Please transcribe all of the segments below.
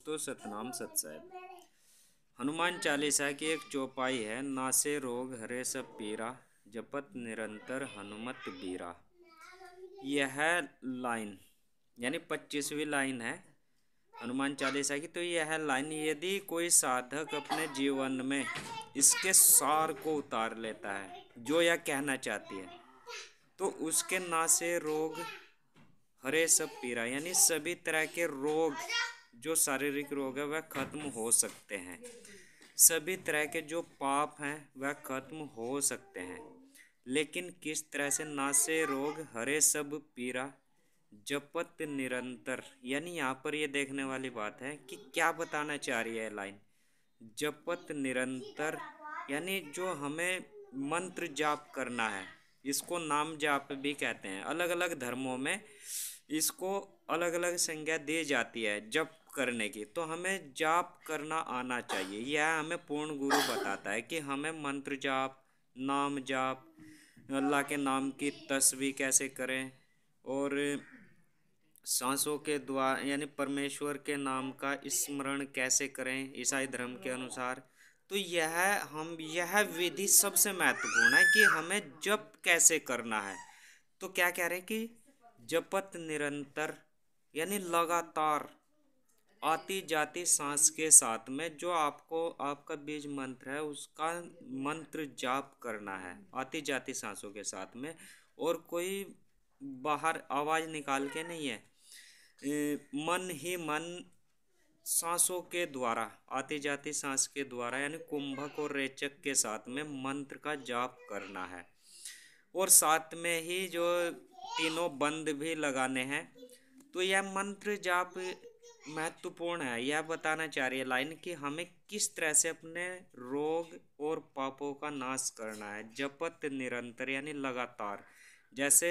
तो सतनाम सत साहिब। हनुमान चालीसा की एक चौपाई है, नासे रोग हरे सब पीरा, जपत निरंतर हनुमत बीरा। यह लाइन यानी 25वीं लाइन है हनुमान चालीसा की। तो यह लाइन यदि कोई साधक अपने जीवन में इसके सार को उतार लेता है, जो यह कहना चाहती है, तो उसके नासे रोग हरे सब पीरा यानी सभी तरह के रोग, जो शारीरिक रोग है वह खत्म हो सकते हैं। सभी तरह के जो पाप हैं वह खत्म हो सकते हैं। लेकिन किस तरह से? नासे रोग हरे सब पीरा, जपत निरंतर। यानी यहाँ पर ये देखने वाली बात है कि क्या बताना चाह रही है लाइन। जपत निरंतर यानी जो हमें मंत्र जाप करना है, इसको नाम जाप भी कहते हैं। अलग अलग धर्मों में इसको अलग अलग संज्ञा दी जाती है जप करने की। तो हमें जाप करना आना चाहिए। यह हमें पूर्ण गुरु बताता है कि हमें मंत्र जाप, नाम जाप, अल्लाह के नाम की तस्बीह कैसे करें, और सांसों के द्वारा यानी परमेश्वर के नाम का स्मरण कैसे करें ईसाई धर्म के अनुसार। तो यह विधि सबसे महत्वपूर्ण है कि हमें जप कैसे करना है। तो क्या कह रहे हैं कि जपत निरंतर यानी लगातार आती जाती सांस के साथ में जो आपका बीज मंत्र है उसका मंत्र जाप करना है आती जाती सांसों के साथ में, और कोई बाहर आवाज निकाल के नहीं है। मन ही मन सांसों के द्वारा, आती जाती सांस के द्वारा यानी कुंभक और रेचक के साथ में मंत्र का जाप करना है। और साथ में ही जो तीनों बंद भी लगाने हैं। तो यह मंत्र जाप महत्वपूर्ण है। यह बताना चाह रही है लाइन कि हमें किस तरह से अपने रोग और पापों का नाश करना है। जपत निरंतर यानी लगातार, जैसे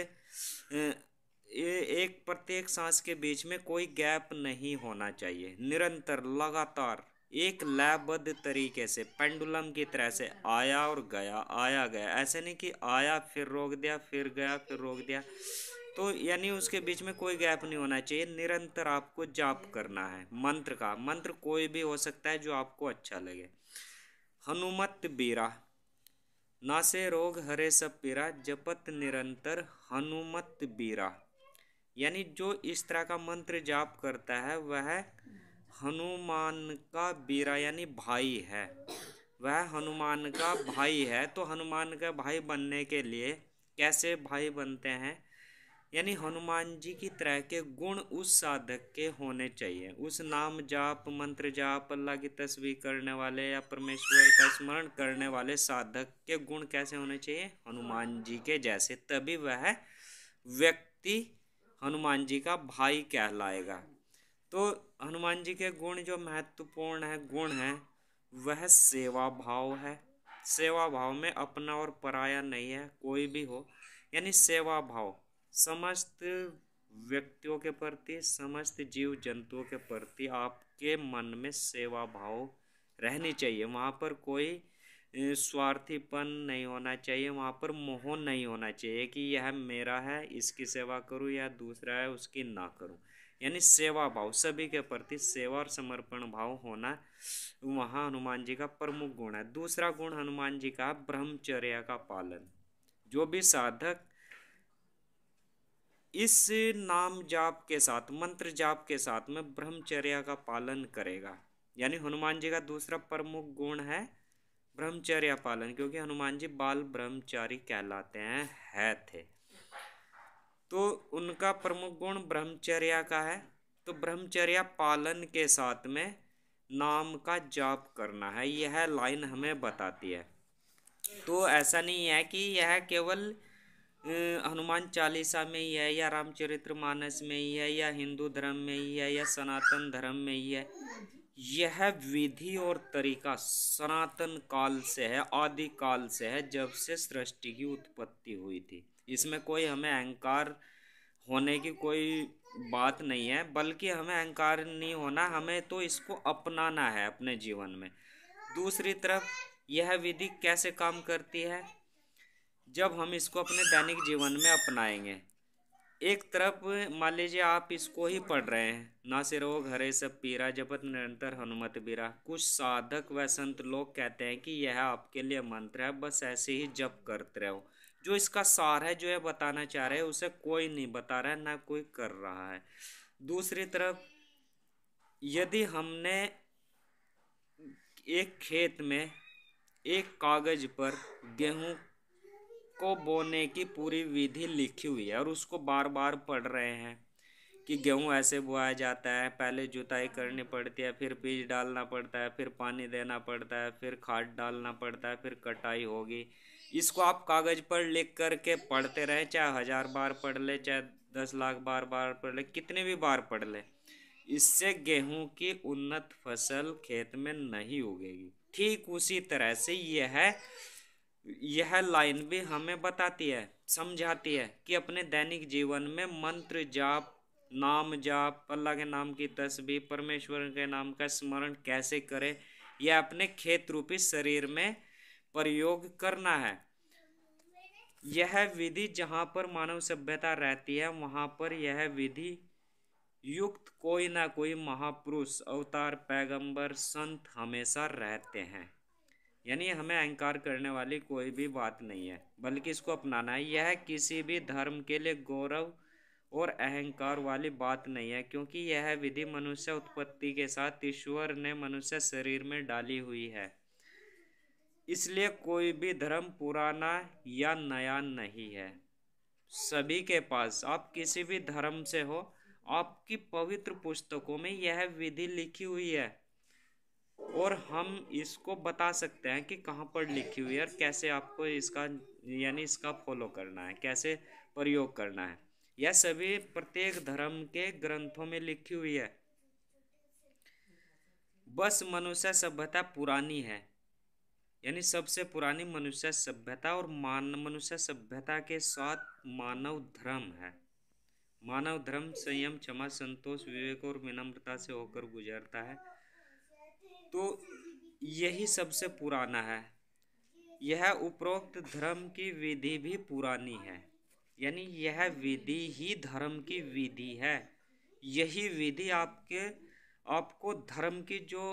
एक प्रत्येक सांस के बीच में कोई गैप नहीं होना चाहिए। निरंतर लगातार एक लयबद्ध तरीके से पेंडुलम की तरह से आया और गया, आया गया। ऐसे नहीं कि आया फिर रोक दिया, फिर गया फिर रोक दिया। तो यानी उसके बीच में कोई गैप नहीं होना चाहिए। निरंतर आपको जाप करना है मंत्र का। मंत्र कोई भी हो सकता है जो आपको अच्छा लगे। हनुमत बीरा, नासे रोग हरे सब पीरा, जपत निरंतर हनुमत बीरा। यानी जो इस तरह का मंत्र जाप करता है वह हनुमान का बीरा यानी भाई है। वह हनुमान का भाई है। तो हनुमान का भाई बनने के लिए कैसे भाई बनते हैं? यानी हनुमान जी की तरह के गुण उस साधक के होने चाहिए। उस नाम जाप, मंत्र जाप, अल्लाह की तस्बीह करने वाले या परमेश्वर का स्मरण करने वाले साधक के गुण कैसे होने चाहिए? हनुमान जी के जैसे। तभी वह व्यक्ति हनुमान जी का भाई कहलाएगा। तो हनुमान जी के गुण जो महत्वपूर्ण है गुण है वह सेवा भाव है। सेवा भाव में अपना और पराया नहीं है, कोई भी हो। यानी सेवा भाव समस्त व्यक्तियों के प्रति, समस्त जीव जंतुओं के प्रति आपके मन में सेवा भाव रहनी चाहिए। वहाँ पर कोई स्वार्थीपन नहीं होना चाहिए। वहाँ पर मोह नहीं होना चाहिए कि यह मेरा है इसकी सेवा करूँ या दूसरा है उसकी ना करूँ। यानी सेवा भाव, सभी के प्रति सेवा और समर्पण भाव होना वहाँ हनुमान जी का प्रमुख गुण है। दूसरा गुण हनुमान जी का ब्रह्मचर्य का पालन। जो भी साधक इस नाम जाप के साथ, मंत्र जाप के साथ में ब्रह्मचर्य का पालन करेगा, यानी हनुमान जी का दूसरा प्रमुख गुण है ब्रह्मचर्य पालन, क्योंकि हनुमान जी बाल ब्रह्मचारी कहलाते हैं थे। तो उनका प्रमुख गुण ब्रह्मचर्य का है। तो ब्रह्मचर्य पालन के साथ में नाम का जाप करना है, यह लाइन हमें बताती है। तो ऐसा नहीं है कि यह केवल हनुमान चालीसा में ही है या रामचरित्र मानस में ही है या हिंदू धर्म में ही है या सनातन धर्म में ही है। यह विधि और तरीका सनातन काल से है, आदि काल से है, जब से सृष्टि की उत्पत्ति हुई थी। इसमें कोई हमें अहंकार होने की कोई बात नहीं है, बल्कि हमें अहंकार नहीं होना, हमें तो इसको अपनाना है अपने जीवन में। दूसरी तरफ यह विधि कैसे काम करती है? जब हम इसको अपने दैनिक जीवन में अपनाएंगे। एक तरफ मान लीजिए आप इसको ही पढ़ रहे हैं, नासे रोग हरे सब पीरा जपत निरंतर हनुमत बीरा। कुछ साधक व संत लोग कहते हैं कि यह आपके लिए मंत्र है, बस ऐसे ही जप करते रहो। जो इसका सार है, जो ये बताना चाह रहे हैं, उसे कोई नहीं बता रहा है, ना कोई कर रहा है। दूसरी तरफ यदि हमने एक खेत में एक कागज पर गेहूं को बोने की पूरी विधि लिखी हुई है और उसको बार बार पढ़ रहे हैं कि गेहूं ऐसे बोया जाता है, पहले जुताई करनी पड़ती है, फिर बीज डालना पड़ता है, फिर पानी देना पड़ता है, फिर खाद डालना पड़ता है, फिर कटाई होगी। इसको आप कागज पर लिख करके पढ़ते रहे, चाहे 1000 बार पढ़ ले, चाहे 10 लाख बार पढ़ ले, कितने भी बार पढ़ ले, इससे गेहूं की उन्नत फसल खेत में नहीं उगेगी। ठीक उसी तरह से यह लाइन भी हमें बताती है, समझाती है कि अपने दैनिक जीवन में मंत्र जाप, नाम जाप, अल्लाह के नाम की तस्बीह, परमेश्वर के नाम का स्मरण कैसे करें, यह अपने खेत रूपी शरीर में प्रयोग करना है। यह विधि जहाँ पर मानव सभ्यता रहती है, वहाँ पर यह विधि युक्त कोई ना कोई महापुरुष, अवतार, पैगंबर, संत हमेशा रहते हैं। यानी हमें अहंकार करने वाली कोई भी बात नहीं है, बल्कि इसको अपनाना है। यह किसी भी धर्म के लिए गौरव और अहंकार वाली बात नहीं है, क्योंकि यह विधि मनुष्य उत्पत्ति के साथ ईश्वर ने मनुष्य शरीर में डाली हुई है। इसलिए कोई भी धर्म पुराना या नया नहीं है। सभी के पास, आप किसी भी धर्म से हो, आपकी पवित्र पुस्तकों में यह विधि लिखी हुई है और हम इसको बता सकते हैं कि कहाँ पर लिखी हुई है और कैसे आपको इसका यानी इसका फॉलो करना है, कैसे प्रयोग करना है। यह सभी प्रत्येक धर्म के ग्रंथों में लिखी हुई है। बस मनुष्य सभ्यता पुरानी है, यानी सबसे पुरानी मनुष्य सभ्यता, और मनुष्य सभ्यता के साथ मानव धर्म है। मानव धर्म संयम, क्षमा, संतोष, विवेक और विनम्रता से होकर गुजरता है। तो यही सबसे पुराना है। यह उपरोक्त धर्म की विधि भी पुरानी है, यानी यह विधि ही धर्म की विधि है। यही विधि आपको धर्म की जो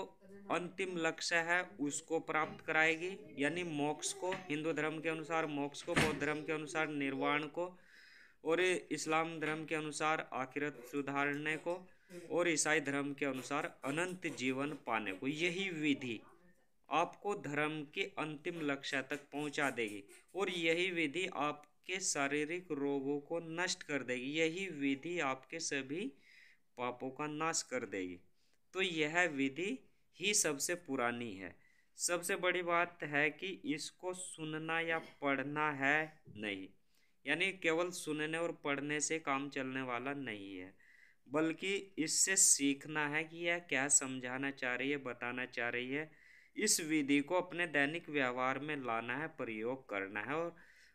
अंतिम लक्ष्य है उसको प्राप्त कराएगी, यानी मोक्ष को। हिंदू धर्म के अनुसार मोक्ष को, बौद्ध धर्म के अनुसार निर्वाण को, और इस्लाम धर्म के अनुसार आखिरत सुधारने को, और ईसाई धर्म के अनुसार अनंत जीवन पाने को। यही विधि आपको धर्म के अंतिम लक्ष्य तक पहुंचा देगी, और यही विधि आपके शारीरिक रोगों को नष्ट कर देगी। यही विधि आपके सभी पापों का नाश कर देगी। तो यह विधि ही सबसे पुरानी है। सबसे बड़ी बात है कि इसको सुनना या पढ़ना है नहीं, यानी केवल सुनने और पढ़ने से काम चलने वाला नहीं है, बल्कि इससे सीखना है कि यह क्या समझाना चाह रही है, बताना चाह रही है। इस विधि को अपने दैनिक व्यवहार में लाना है, प्रयोग करना है।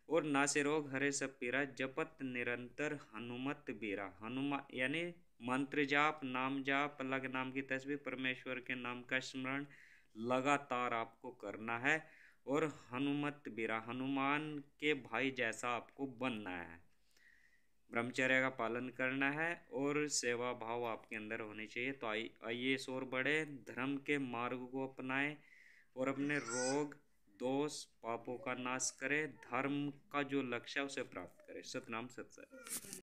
और नासे रोग हरे सब पीरा जपत निरंतर हनुमत बीरा। हनुमान यानी मंत्र जाप, नाम जाप, अल्लाह के नाम की तस्बीह, परमेश्वर के नाम का स्मरण लगातार आपको करना है, और हनुमत बीरा, हनुमान के भाई जैसा आपको बनना है। ब्रह्मचर्य का पालन करना है और सेवा भाव आपके अंदर होनी चाहिए। तो आइए इस ओर बढ़े, धर्म के मार्ग को अपनाएं और अपने रोग, दोष, पापों का नाश करें, धर्म का जो लक्ष्य है उसे प्राप्त करें। सतनाम सत।